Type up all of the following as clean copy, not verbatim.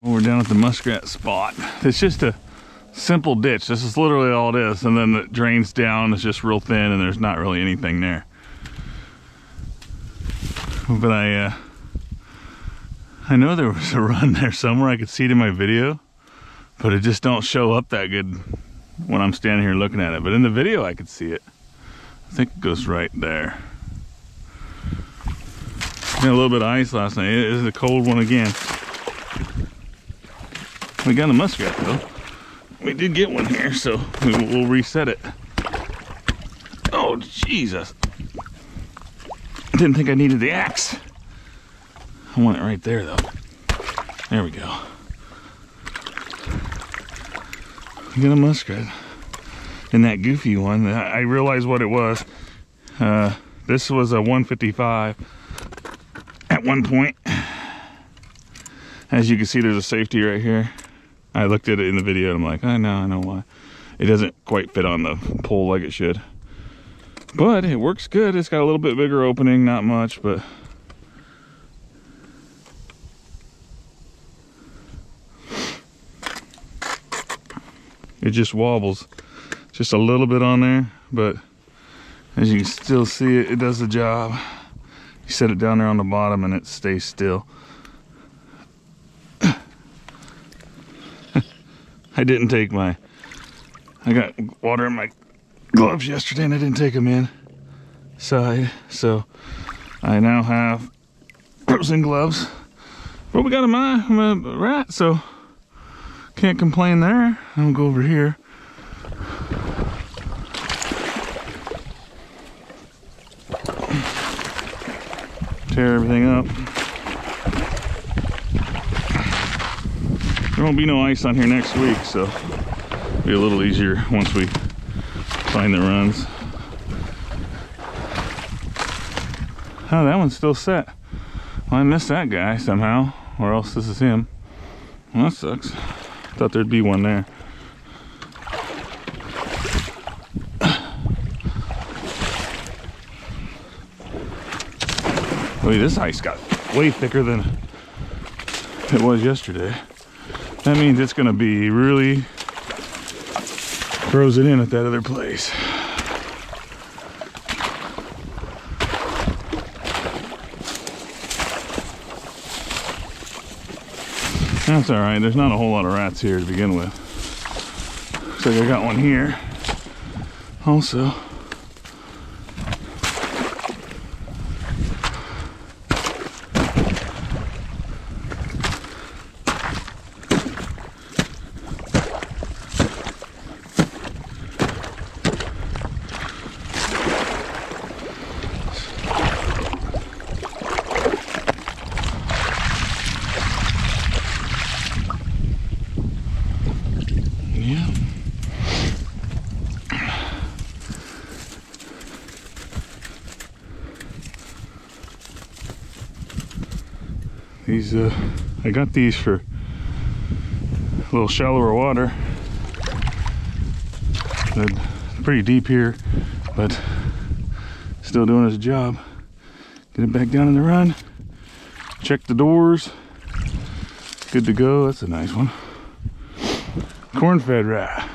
We're down at the muskrat spot. It's just a simple ditch. This is literally all it is. And then it drains down. It's just real thin and there's not really anything there. But I know there was a run there somewhere. I could see it in my video, but it just don't show up that good when I'm standing here looking at it. But in the video, I could see it. I think it goes right there. We had a little bit of ice last night. It is a cold one again. We got a muskrat though. We did get one here, so we'll reset it. Oh, Jesus. I didn't think I needed the axe. I want it right there though. There we go. We got a muskrat. And that goofy one, I realized what it was. This was a 155 at one point. As you can see, there's a safety right here. I looked at it in the video and I'm like, I know why. It doesn't quite fit on the pole like it should. But it works good. It's got a little bit bigger opening, not much, but it just wobbles just a little bit on there, but as you can still see it does the job. You set it down there on the bottom and it stays still. I didn't take I got water in my gloves yesterday and I didn't take them inside, so I now have frozen gloves. But we got a rat, so can't complain there. I'll go over here. Tear everything up. There won't be no ice on here next week, so it'll be a little easier once we find the runs. Oh, that one's still set. Well, I missed that guy somehow, or else this is him. Well, that sucks. Thought there'd be one there. Look, this ice got way thicker than it was yesterday. That means it's gonna be really frozen in at that other place. That's all right. There's not a whole lot of rats here to begin with. Looks like I got one here also. These, I got these for a little shallower water. They're pretty deep here, but still doing its job. Get it back down in the run. Check the doors. Good to go. That's a nice one. Corn-fed rat.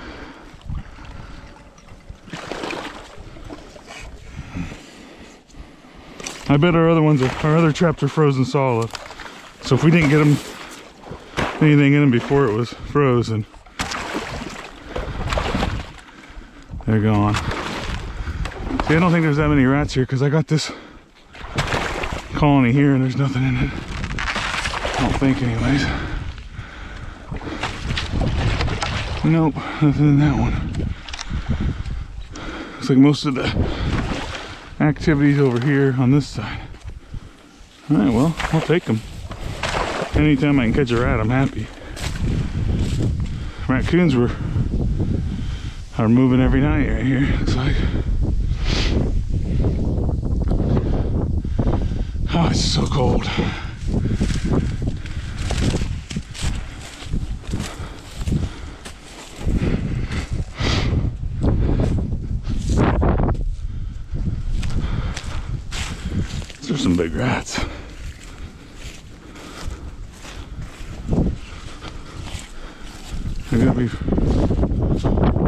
I bet our other traps are frozen solid. So if we didn't get anything in them before it was frozen, they're gone. See, I don't think there's that many rats here because I got this colony here and there's nothing in it. I don't think anyways. Nope, nothing in that one. Looks like most of the activities over here on this side. All right, well, I'll take them. Anytime I can catch a rat, I'm happy. Raccoons are moving every night right here, looks like. Oh, it's so cold. Those are some big rats. They're gonna be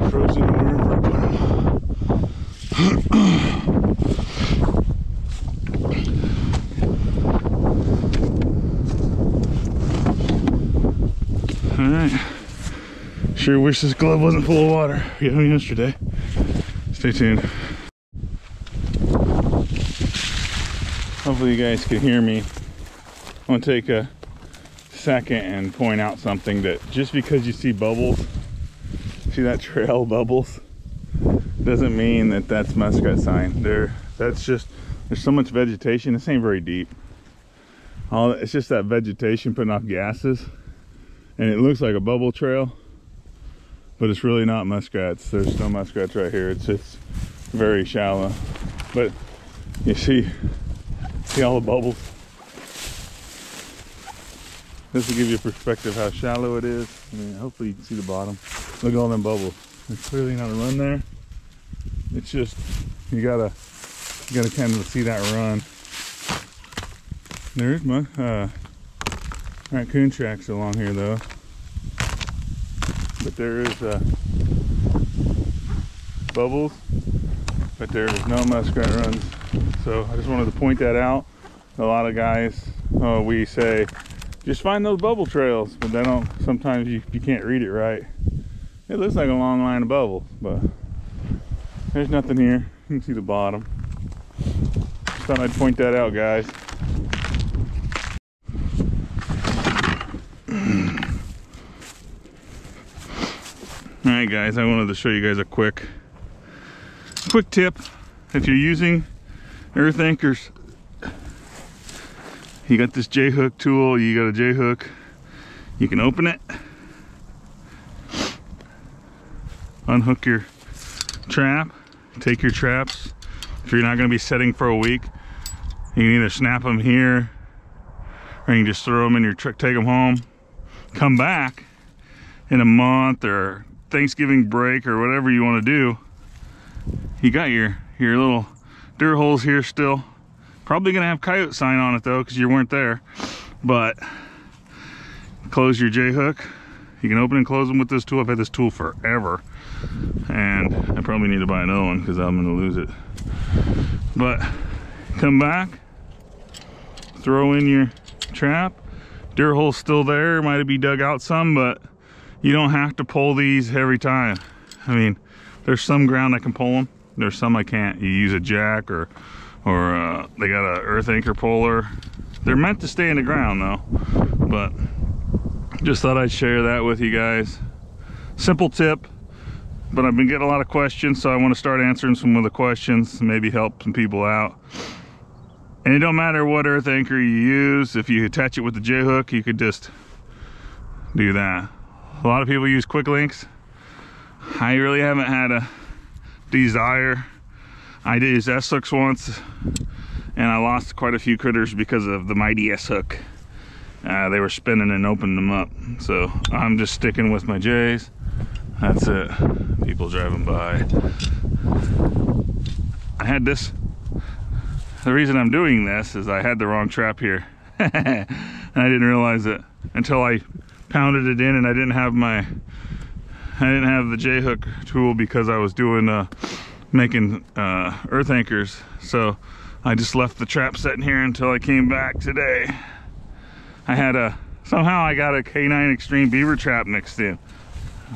frozen in wherever I put them. Alright. Sure wish this glove wasn't full of water. We had one yesterday. Stay tuned. Hopefully you guys can hear me. I want to take a second and point out something, that just because you see bubbles, see that trail of bubbles, doesn't mean that that's muskrat sign. That's just, there's so much vegetation. This ain't very deep. It's just that vegetation putting off gases, and it looks like a bubble trail, but it's really not muskrats. There's no muskrats right here. It's very shallow, but you see all the bubbles. This will give you a perspective how shallow it is. I mean, hopefully you can see the bottom. Look at all them bubbles. There's clearly not a run there. It's just, you gotta kind of see that run. There's my raccoon tracks along here though. But there is bubbles, but there is no muskrat runs. So I just wanted to point that out. A lot of guys, we say, just find those bubble trails, but they don't, sometimes you can't read it right. It looks like a long line of bubbles, but there's nothing here. You can see the bottom. Just thought I'd point that out, guys. Alright guys, I wanted to show you guys a quick tip. If you're using earth anchors, you got this J-hook tool, you got a J-hook, you can open it, unhook your trap, take your traps. If you're not going to be setting for a week, you can either snap them here, or you can just throw them in your truck, take them home, come back in a month or Thanksgiving break or whatever you want to do. You got your little dirt holes here still. Probably gonna have coyote sign on it though, because you weren't there. But close your J-hook. You can open and close them with this tool. I've had this tool forever, and I probably need to buy another one because I'm gonna lose it. But come back, throw in your trap. Dirt hole's still there. Might be dug out some, but you don't have to pull these every time. I mean, there's some ground I can pull them. There's some I can't. You use a jack or they got a earth anchor puller. They're meant to stay in the ground though, but just thought I'd share that with you guys. Simple tip, but I've been getting a lot of questions, so I want to start answering some of the questions, maybe help some people out. And it don't matter what earth anchor you use. If you attach it with the J-hook, you could just do that. A lot of people use quick links. I really haven't had a desire. I did use S-hooks once, and I lost quite a few critters because of the mighty S-hook. They were spinning and opening them up. So I'm just sticking with my J's. That's it. People driving by. I had this. The reason I'm doing this is I had the wrong trap here. And I didn't realize it until I pounded it in, and I didn't have the J-hook tool because I was doing making earth anchors. So I just left the trap setting here until I came back today. I had somehow I got a K9 Extreme beaver trap mixed in.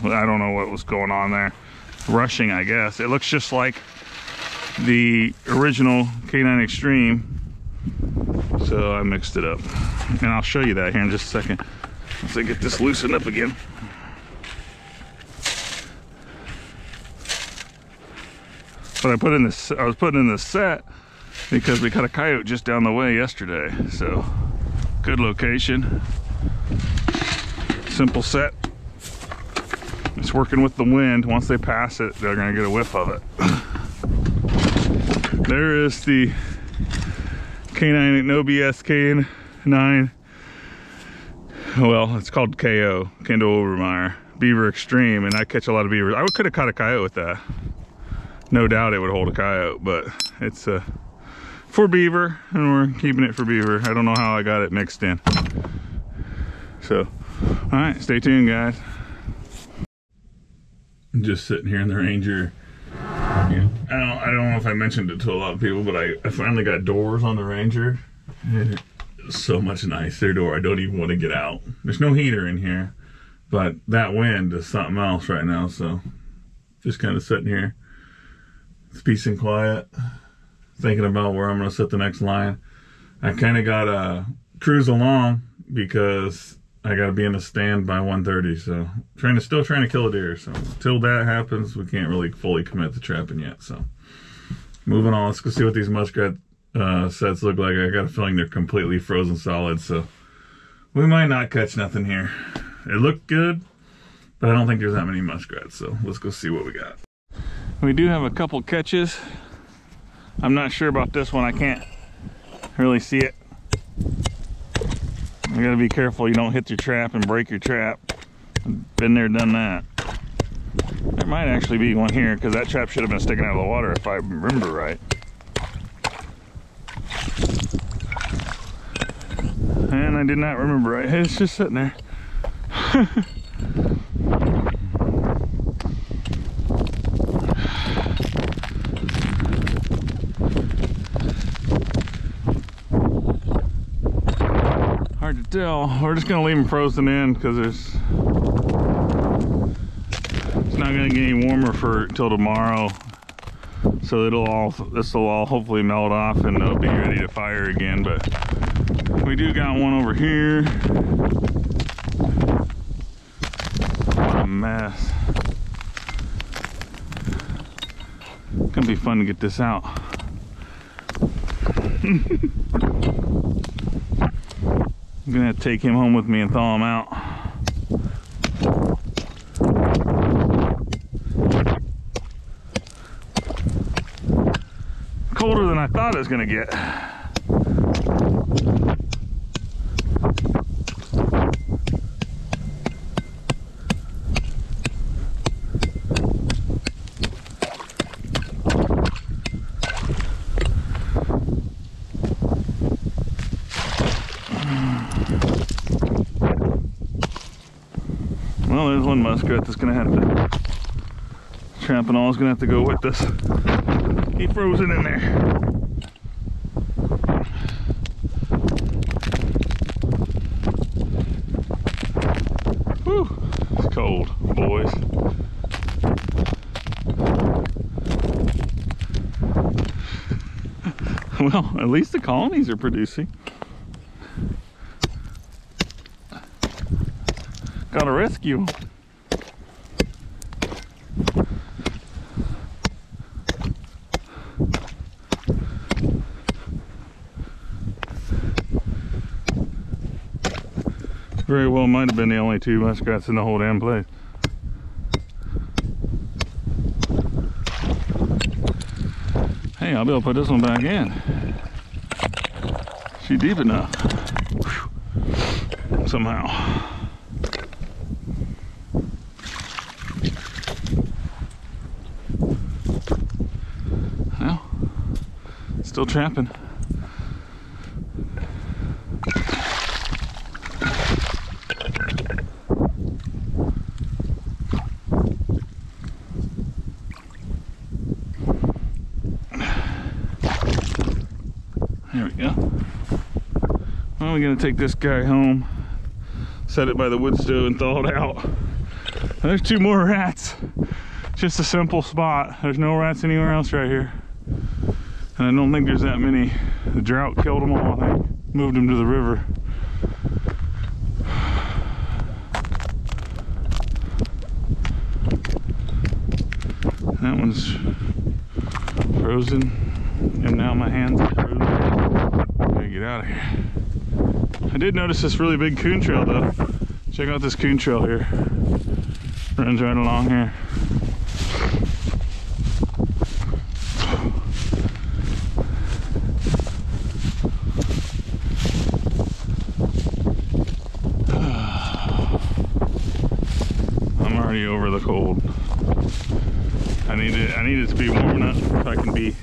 I don't know what was going on there. Rushing, I guess. It looks just like the original K9 Extreme. So I mixed it up. And I'll show you that here in just a second. Once I get this loosened up again. But I was putting in this set because we caught a coyote just down the way yesterday. So good location. Simple set. It's working with the wind. Once they pass it, they're gonna get a whiff of it. There is the K9, no BS K9. Well, it's called KO, Kendall Overmeyer Beaver Extreme, and I catch a lot of beavers. I could have caught a coyote with that. No doubt it would hold a coyote, but it's for beaver, and we're keeping it for beaver. I don't know how I got it mixed in. So, all right, stay tuned, guys. just sitting here in the Ranger. Yeah, I don't know if I mentioned it to a lot of people, but I finally got doors on the Ranger. It's so much nicer door. I don't even want to get out. There's no heater in here, but that wind is something else right now. So just kind of sitting here. It's peace and quiet. Thinking about where I'm going to set the next line. I kind of got to cruise along because I got to be in the stand by 1:30. So still trying to kill a deer. So until that happens, we can't really fully commit to trapping yet. So moving on. Let's go see what these muskrat sets look like. I got a feeling they're completely frozen solid. So we might not catch nothing here. It looked good, but I don't think there's that many muskrats. So let's go see what we got. We do have a couple catches. I'm not sure about this one. I can't really see it. You gotta be careful you don't hit your trap and break your trap. Been there, done that. There might actually be one here because that trap should have been sticking out of the water if I remember right. And I did not remember right. It's just sitting there. Hard to tell. We're just gonna leave them frozen in because it's not gonna get any warmer for till tomorrow. So this will all hopefully melt off and they'll be ready to fire again. But we do got one over here. What a mess. Gonna be fun to get this out. I'm gonna have to take him home with me and thaw him out. Colder than I thought it was gonna get. Well, there's one muskrat that's gonna have to, Tramp and all is gonna have to go with us. He frozen in there. Whew, it's cold, boys. Well, at least the colonies are producing. Gotta rescue them. Very well might have been the only two muskrats in the whole damn place. Hey, I'll be able to put this one back in. She's deep enough. Whew. Somehow. Well, still trapping. There we go. Well, we're gonna take this guy home, set it by the wood stove and thaw it out. There's two more rats. Just a simple spot. There's no rats anywhere else right here. And I don't think there's that many. The drought killed them all, I think. Moved them to the river. That one's frozen. And now my hands are frozen. Gotta get out of here. I did notice this really big coon trail though. Check out this coon trail here. Runs right along here. I'm already over the cold. I need it to be warm enough if I can be